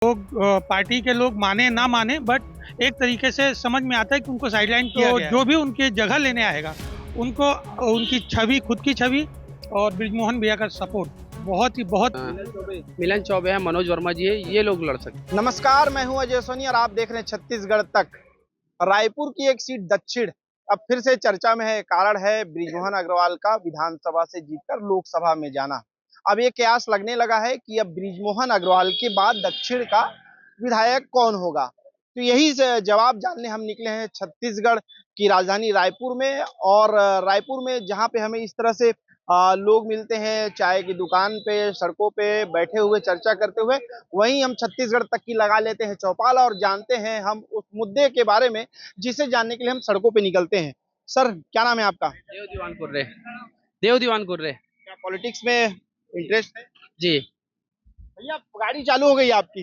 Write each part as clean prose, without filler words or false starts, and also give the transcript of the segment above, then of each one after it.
Party के लोग माने ना माने, बट एक तरीके से समझ में आता है कि उनको साइडलाइन किया गया है। जो भी उनके जगह लेने आएगा उनको उनकी छवि, खुद की छवि और बृजमोहन भैया का सपोर्ट बहुत मिलन चौबे है, मनोज वर्मा जी है, ये लोग लड़ सकते। नमस्कार, मैं हूं अजय सोनी और आप देख रहे हैं छत्तीसगढ़ तक। रायपुर की एक सीट दक्षिण अब फिर से चर्चा में है। कारण है बृजमोहन अग्रवाल का विधानसभा से जीतकर लोकसभा में जाना। अब ये कयास लगने लगा है कि अब बृजमोहन अग्रवाल के बाद दक्षिण का विधायक कौन होगा। तो यही जवाब जानने हम निकले हैं छत्तीसगढ़ की राजधानी रायपुर में। और रायपुर में जहां पे हमें इस तरह से लोग मिलते हैं चाय की दुकान पे, सड़कों पे बैठे हुए चर्चा करते हुए, वहीं हम छत्तीसगढ़ तक की लगा लेते हैं चौपाल और जानते हैं हम उस मुद्दे के बारे में जिसे जानने के लिए हम सड़कों पे निकलते हैं। सर, क्या नाम है आपका? देव दीवान कुर्रे। देव दीवान कुर्रे। क्या पॉलिटिक्स में इंटरेस्ट है? जी। भैया, गाड़ी चालू हो गई आपकी?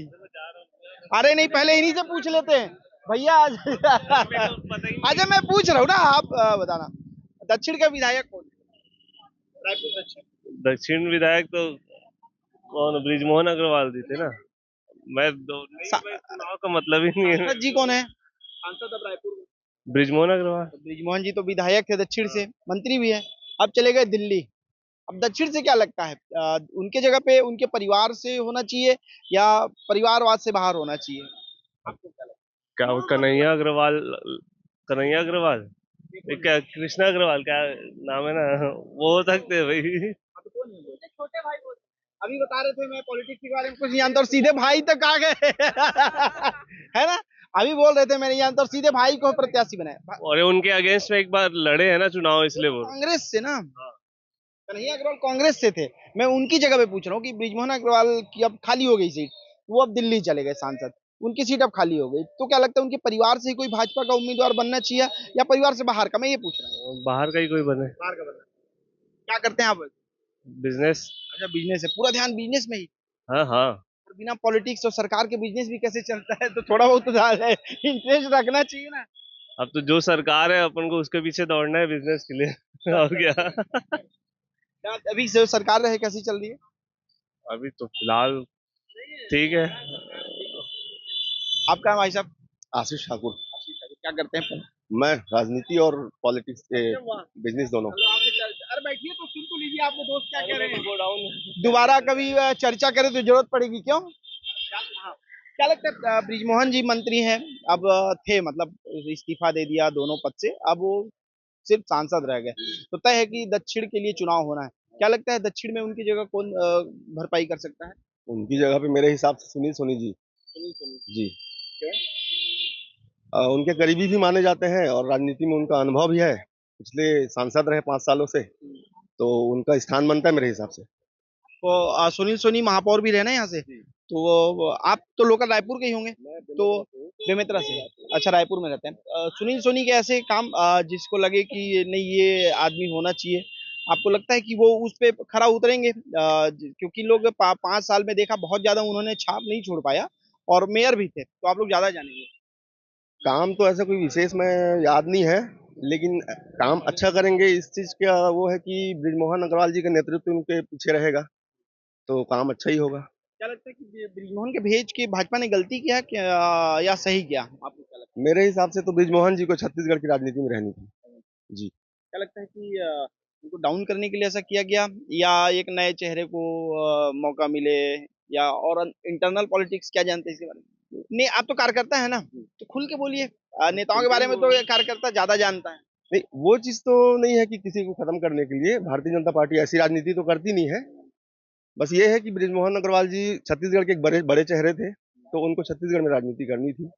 अरे नहीं, पहले इन्हीं से पूछ लेते हैं भैया। आज अच्छा, मैं पूछ रहा हूँ ना, आप बताना दक्षिण का विधायक कौन है? रायपुर दक्षिण। दक्षिण विधायक तो कौन, बृजमोहन अग्रवाल जी थे ना। मैं चुनाव का मतलब ही नहीं है। सांसद जी कौन है? सांसद अब रायपुर में बृजमोहन अग्रवाल। तो बृजमोहन जी तो विधायक थे दक्षिण से, मंत्री भी है, अब चले गए दिल्ली। अब दक्षिण से क्या लगता है, उनके जगह पे उनके परिवार से होना चाहिए या परिवारवाद से बाहर होना चाहिए? आपको क्या लगता क्या वो कन्हैया अग्रवाल, कन्हैया अग्रवाल, क्या कृष्णा अग्रवाल, क्या नाम है ना, वो हो सकते हैं भाई। है? अब कौन है वो? छोटे भाई बोल। अभी बता रहे थे मैं पॉलिटिक्स के बारे में कुछ नहीं जानता और सीधे भाई तक आ गए। है ना? अभी बोल रहे थे मैं नहीं जानता और सीधे भाई को प्रत्याशी बनाया। और उनके अगेंस्ट में एक बार लड़े हैं ना चुनाव, इसलिए वो कांग्रेस से ना? कन्हैया अग्रवाल कांग्रेस से थे। मैं उनकी जगह पे पूछ रहा हूँ कि बृजमोहन अग्रवाल की अब खाली हो गई सीट, वो अब दिल्ली चले गए सांसद, उनकी सीट अब खाली हो गई, तो क्या लगता है उनके परिवार से ही कोई भाजपा का उम्मीदवार बनना चाहिए या परिवार से बाहर का? मैं ये पूछ रहा हूँ। बाहर का ही कोई बने। बाहर का बनना। क्या करते हैं आप? बिजनेस। अच्छा, बिजनेस है, पूरा ध्यान बिजनेस में ही। हाँ हाँ। और बिना पॉलिटिक्स और सरकार के बिजनेस भी कैसे चलता है, तो थोड़ा बहुत तो इंटरेस्ट रखना चाहिए ना। अब तो जो सरकार है अपन को उसके पीछे दौड़ना है बिजनेस के लिए। और क्या। अभी जो सरकार रहे कैसी चल रही है? अभी तो फिलहाल ठीक है। आपका भाई साहब? आशीष ठाकुर। क्या करते हैं? मैं राजनीति और पॉलिटिक्स के बिजनेस दोनों। अरे बैठिए तो सुन तो लीजिए, आपके दोस्त क्या कह रहे हैं। दोबारा कभी चर्चा करें तो जरूरत पड़ेगी, क्यों? क्या लगता है, बृजमोहन जी मंत्री हैं अब, थे मतलब इस्तीफा दे दिया दोनों पद से, अब वो सिर्फ सांसद रह गए, तो तय है कि दक्षिण के लिए चुनाव होना है। क्या लगता है दक्षिण में उनकी जगह कौन भरपाई कर सकता है? उनकी जगह पे मेरे हिसाब से सुनील सोनी जी। जी। उनके करीबी भी माने जाते हैं और राजनीति में उनका अनुभव भी है, पिछले सांसद रहे 5 सालों से, तो उनका स्थान बनता है मेरे हिसाब से। तो सुनील सोनी महापौर भी रहे ना यहाँ से, तो आप तो लोकल रायपुर के ही होंगे, तो बेमेतरा से। अच्छा, रायपुर में रहते हैं। सुनील सोनी के ऐसे काम जिसको लगे कि नहीं ये आदमी होना चाहिए, आपको लगता है कि वो उस पे खरा उतरेंगे? क्योंकि लोग 5 साल में देखा बहुत ज्यादा उन्होंने छाप नहीं छोड़ पाया और मेयर भी थे, तो आप लोग ज्यादा जानेंगे। काम तो ऐसा कोई विशेष में याद नहीं है, लेकिन काम अच्छा करेंगे इस चीज का वो है कि बृजमोहन अग्रवाल जी का नेतृत्व उनके पीछे रहेगा, तो काम अच्छा ही होगा। क्या लगता है कि बृजमोहन के भेज के भाजपा ने गलती किया क्या, या सही किया? आपको क्या लगता मेरे हिसाब से तो बृजमोहन जी को छत्तीसगढ़ की राजनीति में रहनी थी। है? जी। क्या लगता है कि उनको डाउन करने के लिए ऐसा किया गया, या एक नए चेहरे को मौका मिले, या और इंटरनल पॉलिटिक्स क्या जानते हैं इसके बारे में? नहीं, आप तो कार्यकर्ता है ना, तो खुल के बोलिए। नेताओं के बारे में तो कार्यकर्ता ज्यादा जानता है। नहीं, वो चीज तो नहीं है कि किसी को खत्म करने के लिए भारतीय जनता पार्टी ऐसी राजनीति तो करती नहीं है। बस ये है कि बृजमोहन अग्रवाल जी छत्तीसगढ़ के एक बड़े बड़े चेहरे थे, तो उनको छत्तीसगढ़ में राजनीति करनी थी।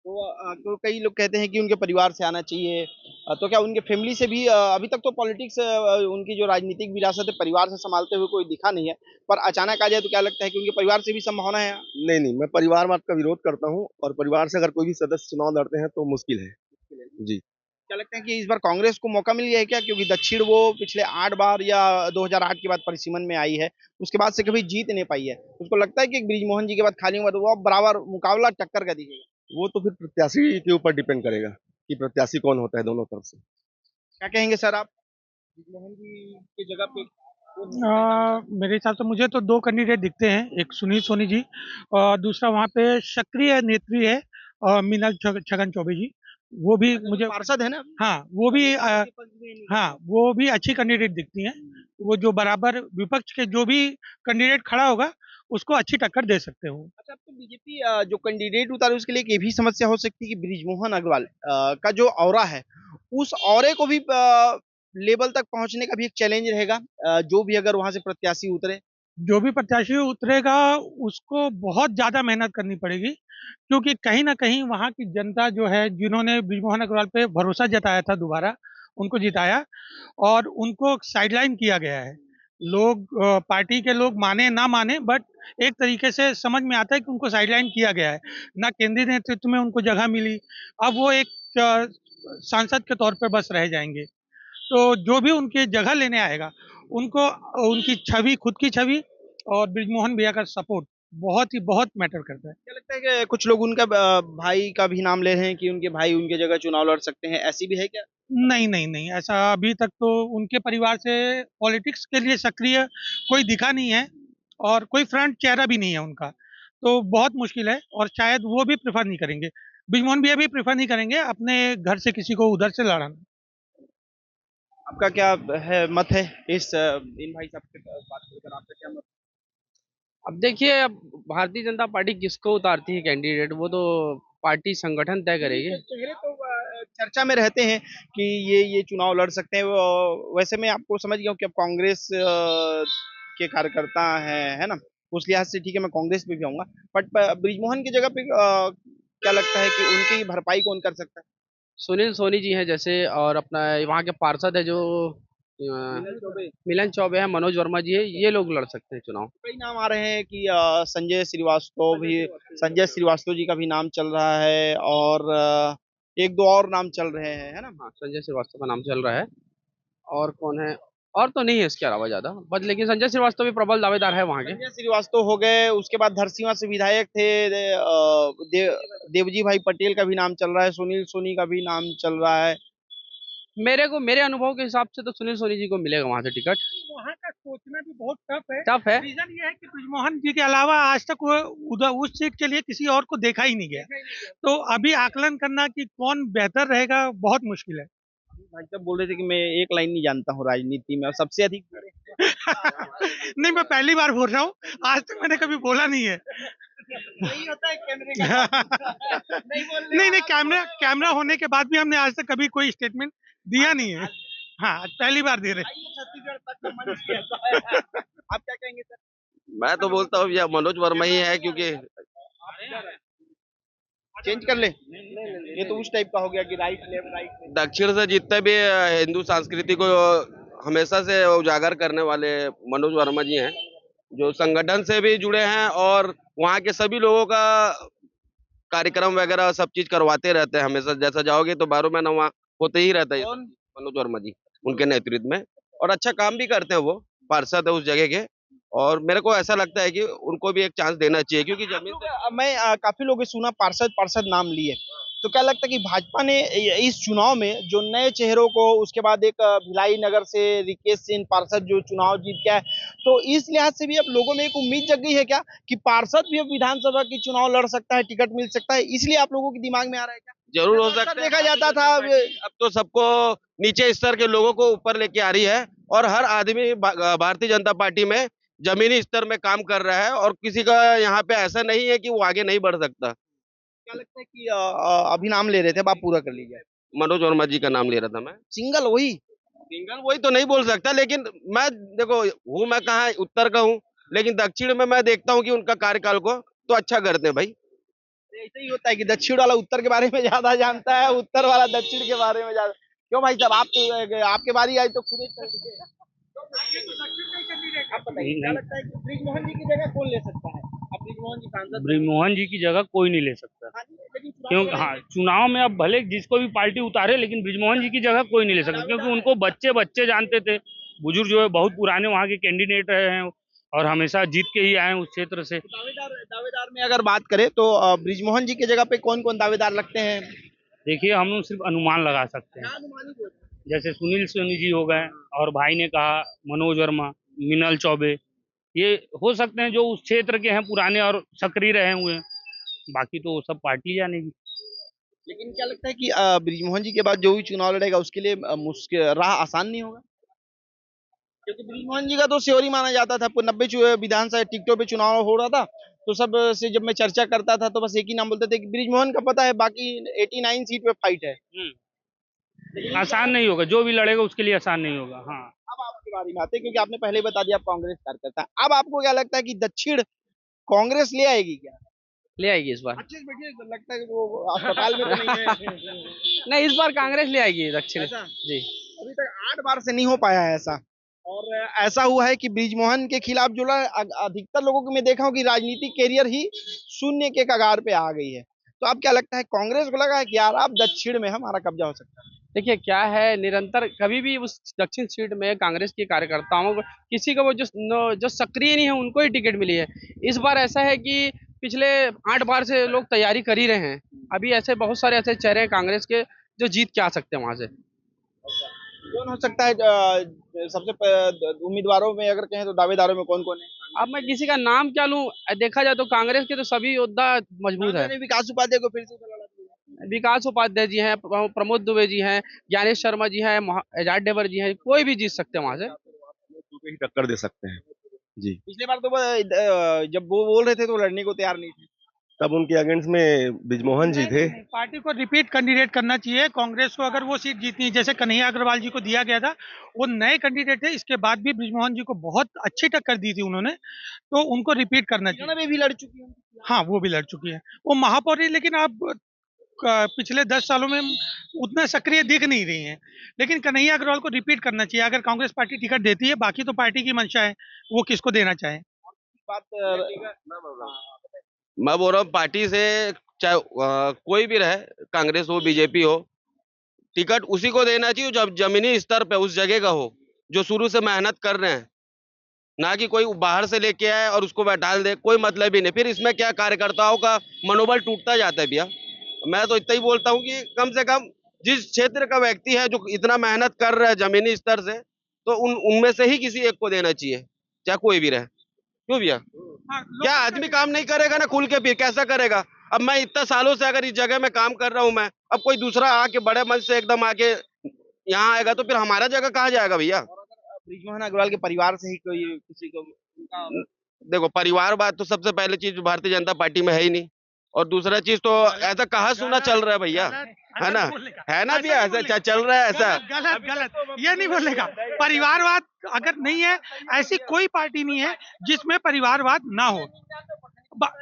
तो कई लोग कहते हैं कि उनके परिवार से आना चाहिए, तो क्या उनके फैमिली से भी अभी तक तो पॉलिटिक्स, उनकी जो राजनीतिक विरासत है परिवार से संभालते हुए कोई दिखा नहीं है, पर अचानक आ जाए तो क्या लगता है कि उनके परिवार से भी संभावना है? नहीं नहीं, मैं परिवारवाद का विरोध करता हूँ और परिवार से अगर कोई भी सदस्य चुनाव लड़ते हैं तो मुश्किल है। जी। क्या लगता है कि इस बार कांग्रेस को मौका मिल गया है क्या, क्योंकि दक्षिण वो पिछले 8 बार या 2008 के बाद परिसीमन में आई है, उसके बाद से कभी जीत नहीं पाई है, उसको लगता है कि बृजमोहन जी के बाद खाली हुआ तो वो अब बराबर मुकाबला टक्कर का दिखेगा? वो तो फिर प्रत्याशी के ऊपर डिपेंड करेगा कि प्रत्याशी कौन होता है दोनों तरफ से। क्या कहेंगे सर आप, बृजमोहन जी की जगह पे मेरे हिसाब से मुझे तो दो कैंडिडेट दिखते हैं, एक सुनील सोनी जी और दूसरा वहाँ पे सक्रिय नेत्री है मीनल छगन चौबे जी। वो भी मुझे पार्षद है ना। हाँ वो भी हाँ वो भी अच्छी कैंडिडेट दिखती हैं। वो जो बराबर विपक्ष के जो भी कैंडिडेट खड़ा होगा उसको अच्छी टक्कर दे सकते हो। अच्छा, अब तो बीजेपी जो कैंडिडेट उतारे उसके लिए एक ये भी समस्या हो सकती है कि बृजमोहन अग्रवाल का जो ऑरा है उस ऑरे को भी लेवल तक पहुंचने का भी एक चैलेंज रहेगा। जो भी अगर वहां से प्रत्याशी उतरे जो भी प्रत्याशी उतरेगा उसको बहुत ज़्यादा मेहनत करनी पड़ेगी, क्योंकि कहीं न कहीं वहाँ की जनता जो है जिन्होंने बृजमोहन अग्रवाल पे भरोसा जताया था दोबारा, उनको जिताया और उनको साइडलाइन किया गया है। लोग पार्टी के लोग माने ना माने बट एक तरीके से समझ में आता है कि उनको साइडलाइन किया गया है। ना केंद्रीय नेतृत्व में उनको जगह मिली, अब वो एक सांसद के तौर पे बस रह जाएँगे। तो जो भी उनकी जगह लेने आएगा उनको उनकी छवि, खुद की छवि और बृजमोहन भैया का सपोर्ट बहुत मैटर करता है। क्या लगता है कि कुछ लोग उनका भाई का भी नाम ले रहे हैं कि उनके भाई उनके जगह चुनाव लड़ सकते हैं, ऐसी भी है क्या? नहीं, ऐसा अभी तक तो उनके परिवार से पॉलिटिक्स के लिए सक्रिय कोई दिखा नहीं है और कोई फ्रंट चेहरा भी नहीं है उनका। तो बहुत मुश्किल है और शायद वो भी प्रेफ़र नहीं करेंगे। बृजमोहन भैया भी प्रेफ़र नहीं करेंगे अपने घर से किसी को उधर से लड़ाना। आपका क्या है मत है इस इन भाई साहब के बात को लेकर आपका क्या मत अब देखिए, अब भारतीय जनता पार्टी किसको उतारती है कैंडिडेट, वो तो पार्टी संगठन तय करेगी। है? चेहरे तो चर्चा में रहते हैं कि ये चुनाव लड़ सकते हैं। वैसे मैं आपको समझ गया हूँ कि अब कांग्रेस के कार्यकर्ता हैं, है ना? उस लिहाज से ठीक है, मैं कांग्रेस पे भी आऊंगा। बट बृजमोहन की जगह पे क्या लगता है कि उनकी भरपाई कौन कर सकता है? सुनील सोनी जी हैं जैसे, और अपना वहाँ के पार्षद है जो मिलन चौबे। मिलन चौबे है, मनोज वर्मा जी है, ये लोग लड़ सकते हैं चुनाव। कई नाम आ रहे हैं कि संजय श्रीवास्तव जी का भी नाम चल रहा है और एक दो और नाम चल रहे हैं, है ना? हाँ, संजय श्रीवास्तव का नाम चल रहा है। और कौन है? और तो नहीं है इसके अलावा ज्यादा, बट लेकिन संजय श्रीवास्तव भी प्रबल दावेदार है वहाँ के। संजय श्रीवास्तव हो गए, उसके बाद धरसींवा से विधायक थे देवजी भाई पटेल का भी नाम चल रहा है, सुनील सोनी का भी नाम चल रहा है। मेरे अनुभव के हिसाब से तो सुनील सोनी जी को मिलेगा वहाँ से टिकट। वहाँ का सोचना भी बहुत टफ है। टफ है। रीजन ये है कि बृजमोहन जी के अलावा आज तक वो उधर उस सीट के लिए किसी और को देखा ही नहीं गया। तो अभी आकलन करना कि कौन बेहतर रहेगा बहुत मुश्किल है। भाई साहब बोल रहे थे कि मैं एक लाइन नहीं जानता हूँ राजनीति में और सबसे अधिक नहीं, मैं पहली बार बोल रहा हूँ, आज तक मैंने कभी बोला नहीं है। यही होता है कैमरे का नहीं, कैमरा होने के बाद भी हमने आज तक कभी कोई स्टेटमेंट दिया नहीं है। हाँ, आज पहली बार दे रहे हैं। छत्तीसगढ़ तक का मंच कैसा है? आप क्या कहेंगे सर? मैं तो बोलता हूँ यह मनोज वर्मा ही है, क्योंकि चेंज कर ले ये तो उस टाइप का हो गया कि राइट लेफ्ट। दक्षिण से जितने भी हिंदू संस्कृति को हमेशा से उजागर करने वाले मनोज वर्मा जी हैं, जो संगठन से भी जुड़े हैं और वहाँ के सभी लोगों का कार्यक्रम वगैरह सब चीज करवाते रहते हैं। हमेशा जैसा जाओगे तो 12 महीना वहाँ होते ही रहता है। मनोज वर्मा जी उनके नेतृत्व में, और अच्छा काम भी करते हैं, वो पार्षद है उस जगह के, और मेरे को ऐसा लगता है कि उनको भी एक चांस देना चाहिए, क्योंकि जमीन से मैं काफी लोगों से सुना पार्षद नाम लिए, तो क्या लगता है कि भाजपा ने इस चुनाव में जो नए चेहरों को, उसके बाद एक भिलाई नगर से रिकेश सिंह पार्षद जो चुनाव जीत गया है, तो इस लिहाज से भी अब लोगों में एक उम्मीद जग गई है क्या कि पार्षद भी अब विधानसभा की चुनाव लड़ सकता है, टिकट मिल सकता है, इसलिए आप लोगों के दिमाग में आ रहा है क्या? जरूर हो अक्सर सकता है। देखा जाता था अब तो सबको नीचे स्तर के लोगों को ऊपर लेके आ रही है, और हर आदमी भारतीय जनता पार्टी में जमीनी स्तर में काम कर रहा है, और किसी का यहाँ पे ऐसा नहीं है कि वो आगे नहीं बढ़ सकता। क्या लगता है कि अभी नाम ले रहे थे, अब आप पूरा कर लीजिए। मनोज वर्मा जी का नाम ले रहा था मैं। सिंगल वही सिंगल वही तो नहीं बोल सकता, लेकिन मैं देखो हूँ, मैं कहाँ उत्तर का हूँ, लेकिन दक्षिण में मैं देखता हूँ कि उनका कार्यकाल को तो अच्छा करते हैं भाई। ऐसा ही होता है कि दक्षिण वाला उत्तर के बारे में ज्यादा जानता है, उत्तर वाला दक्षिण के बारे में ज्यादा। क्यों भाई साहब, आप तो आपके बारी आई तो खुद ही कर दीजिए। आप बताइए क्या लगता है कि बृजमोहन जी की जगह कौन ले सकता है? अब बृजमोहन जी सांसद बृजमोहन जी की जगह कोई नहीं ले सकता, हाँ जी, लेकिन क्योंकि हाँ चुनाव में अब भले जिसको भी पार्टी उतारे, लेकिन बृजमोहन जी की जगह कोई नहीं ले सकता, क्योंकि उनको बच्चे जानते थे। बुजुर्ग जो है बहुत पुराने वहाँ के कैंडिडेट रहे हैं और हमेशा जीत के ही आए हैं उस क्षेत्र से। दावेदार में अगर बात करें तो बृजमोहन जी की जगह पे कौन कौन दावेदार लगते हैं? देखिए, हम लोग सिर्फ अनुमान लगा सकते हैं, जैसे सुनील सोनी जी हो गए, और भाई ने कहा मनोज वर्मा, मिनल चौबे, ये हो सकते हैं जो उस क्षेत्र के हैं पुराने और सक्रिय रहे हुए हैं। बाकी तो सब पार्टी जानेगी। लेकिन क्या लगता है कि बृजमोहन जी के बाद जो भी चुनाव लड़ेगा उसके लिए मुश्किल राह आसान नहीं होगा? क्योंकि बृजमोहन जी का तो श्योरी माना जाता था, 90 विधानसभा टिकटों पे चुनाव हो रहा था, तो सब से जब मैं चर्चा करता था तो बस एक ही नाम बोलते थे कि बृजमोहन का पता है, बाकी 89 सीट पे फाइट है। आसान नहीं होगा, जो भी लड़ेगा उसके लिए आसान नहीं होगा। हाँ, अब आपके बारे में आते हैं, क्योंकि आपने पहले ही बता दिया आप कांग्रेस कार्यकर्ता हैं। अब आपको क्या लगता है कि दक्षिण कांग्रेस ले आएगी क्या? ले आएगी इस बार। अच्छे से बैठिए, तो लगता है कि वो अस्पताल में तो नहीं है। नहीं, इस बार कांग्रेस ले आएगी दक्षिण। ऐसा? जी। अभी तक 8 बार से नहीं हो पाया है ऐसा। और ऐसा हुआ है कि बृजमोहन के खिलाफ जो अधिकतर लोगों को मैं देखा हूँ कि राजनीतिक कैरियर ही शून्य के कगार पे आ गई है। तो अब क्या लगता है, कांग्रेस को लगा है कि यार अब दक्षिण में हमारा कब्जा हो सकता है? देखिए क्या है, निरंतर कभी भी उस दक्षिण सीट में कांग्रेस के कार्यकर्ताओं को किसी को वो जो सक्रिय नहीं है उनको ही टिकट मिली है। इस बार ऐसा है कि पिछले 8 बार से लोग तैयारी कर ही रहे हैं। अभी ऐसे बहुत सारे ऐसे चेहरे हैं कांग्रेस के जो जीत के आ सकते हैं वहां से। कौन हो सकता है सबसे उम्मीदवारों में अगर कहें तो दावेदारों में कौन कौन है? अब मैं किसी का नाम क्या लूं, देखा जाए तो कांग्रेस के तो सभी योद्धा मजबूत है। विकास उपाध्याय को फिर से लड़ा दिया। विकास उपाध्याय जी हैं, प्रमोद दुबे जी हैं, ज्ञानेश शर्मा जी हैं, एजाज डेवर जी हैं, कोई भी जीत सकते हैं वहां से। ही टक्कर दे सकते हैं जी। पिछले बार तो जब वो बोल रहे थे तो लड़ने को तैयार नहीं थे। तब उनके अगेंस्ट में बृजमोहन जी थे। नहीं, पार्टी को रिपीट कैंडिडेट करना चाहिए। कांग्रेस को अगर वो सीट जीतनी है, जैसे कन्हैया अग्रवाल जी को दिया गया था, वो नए कैंडिडेट थे, इसके बाद भी बृजमोहन जी को बहुत अच्छी टक्कर दी थी उन्होंने, तो उनको रिपीट करना चाहिए। में भी लड़ चुकी है। हाँ, वो भी लड़ चुकी है, वो महापौर है, लेकिन अब पिछले 10 सालों में उतना सक्रिय दिख नहीं रही हैं। लेकिन कन्हैया अग्रवाल को रिपीट करना चाहिए अगर कांग्रेस पार्टी टिकट देती है। बाकी तो पार्टी की मंशा है, वो किसको देना चाहे। बात मैं बोल रहा हूँ पार्टी से, चाहे कोई भी रहे, कांग्रेस हो बीजेपी हो, टिकट उसी को देना चाहिए जो जमीनी स्तर पे उस जगह का हो, जो शुरू से मेहनत कर रहे हैं, ना कि कोई बाहर से लेके आए और उसको डाल दे, कोई मतलब ही नहीं। फिर इसमें क्या कार्यकर्ताओं का मनोबल टूटता जाता है भैया। मैं तो इतना ही बोलता हूँ कि कम से कम जिस क्षेत्र का व्यक्ति है जो इतना मेहनत कर रहा है जमीनी स्तर से, तो उनमें से ही किसी एक को देना चाहिए, चाहे कोई भी रहे। क्यों भैया? क्या आदमी काम नहीं करेगा ना खुल के, फिर कैसा करेगा? अब मैं इतना सालों से अगर इस जगह में काम कर रहा हूँ मैं, अब कोई दूसरा आके बड़े मन से एकदम आके यहाँ आएगा तो फिर हमारा जगह कहाँ जाएगा भैया? बृजमोहन अग्रवाल के परिवार से ही कोई किसी को देखो, परिवार बात तो सबसे पहले चीज भारतीय जनता पार्टी में है ही नहीं, और दूसरा चीज तो ऐसा कहा सुना चल रहा है भैया, है ना? है ना भैया, ऐसा चल रहा है ऐसा। गलत गलत ये नहीं बोलेगा। परिवारवाद अगर नहीं है, ऐसी कोई पार्टी नहीं है जिसमें परिवारवाद ना हो।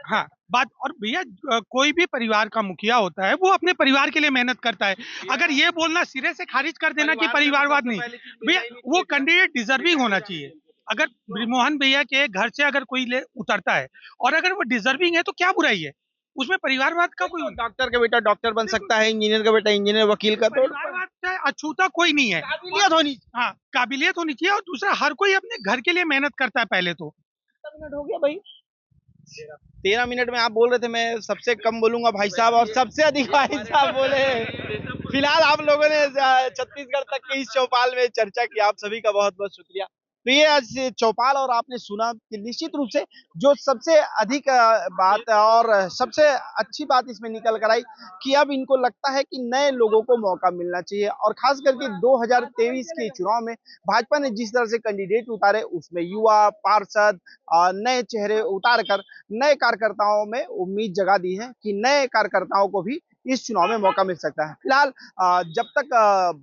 हाँ, बात और भैया, कोई भी परिवार का मुखिया होता है वो अपने परिवार के लिए मेहनत करता है। अगर ये बोलना सिरे से खारिज कर देना कि परिवारवाद नहीं, भैया वो कैंडिडेट डिजर्विंग होना चाहिए। अगर बृजमोहन भैया के घर से अगर कोई उतरता है और अगर वो डिजर्विंग है तो क्या बुराई है उसमें? परिवारवाद का कोई डॉक्टर का बेटा डॉक्टर बन सकता है, इंजीनियर का बेटा इंजीनियर, वकील का तो परिवारवाद से अछूता कोई नहीं है। काबिलियत होनी। हाँ, काबिलियत होनी चाहिए। और दूसरा, हर कोई अपने घर के लिए मेहनत करता है पहले तो। मिनट हो गया भाई, 13 मिनट में आप बोल रहे थे मैं सबसे कम बोलूंगा भाई साहब, और सबसे अधिक भाई साहब बोले। फिलहाल आप लोगों ने छत्तीसगढ़ तक के इस चौपाल में चर्चा की, आप सभी का बहुत बहुत शुक्रिया। तो ये आज चौपाल, और आपने सुना कि निश्चित रूप से जो सबसे अधिक बात और सबसे अच्छी बात इसमें निकल कर आई कि अब इनको लगता है कि नए लोगों को मौका मिलना चाहिए। और खास करके 2023 के चुनाव में भाजपा ने जिस तरह से कैंडिडेट उतारे, उसमें युवा पार्षद नए चेहरे उतार कर नए कार्यकर्ताओं में उम्मीद जगा दी है कि नए कार्यकर्ताओं को भी इस चुनाव में मौका मिल सकता है। फिलहाल जब तक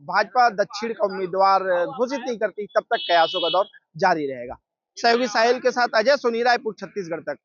भाजपा दक्षिण का उम्मीदवार घोषित नहीं करती, तब तक कयासों का दौर जारी रहेगा। सहयोगी साहिल के साथ अजय सोनी, रायपुर, छत्तीसगढ़ तक।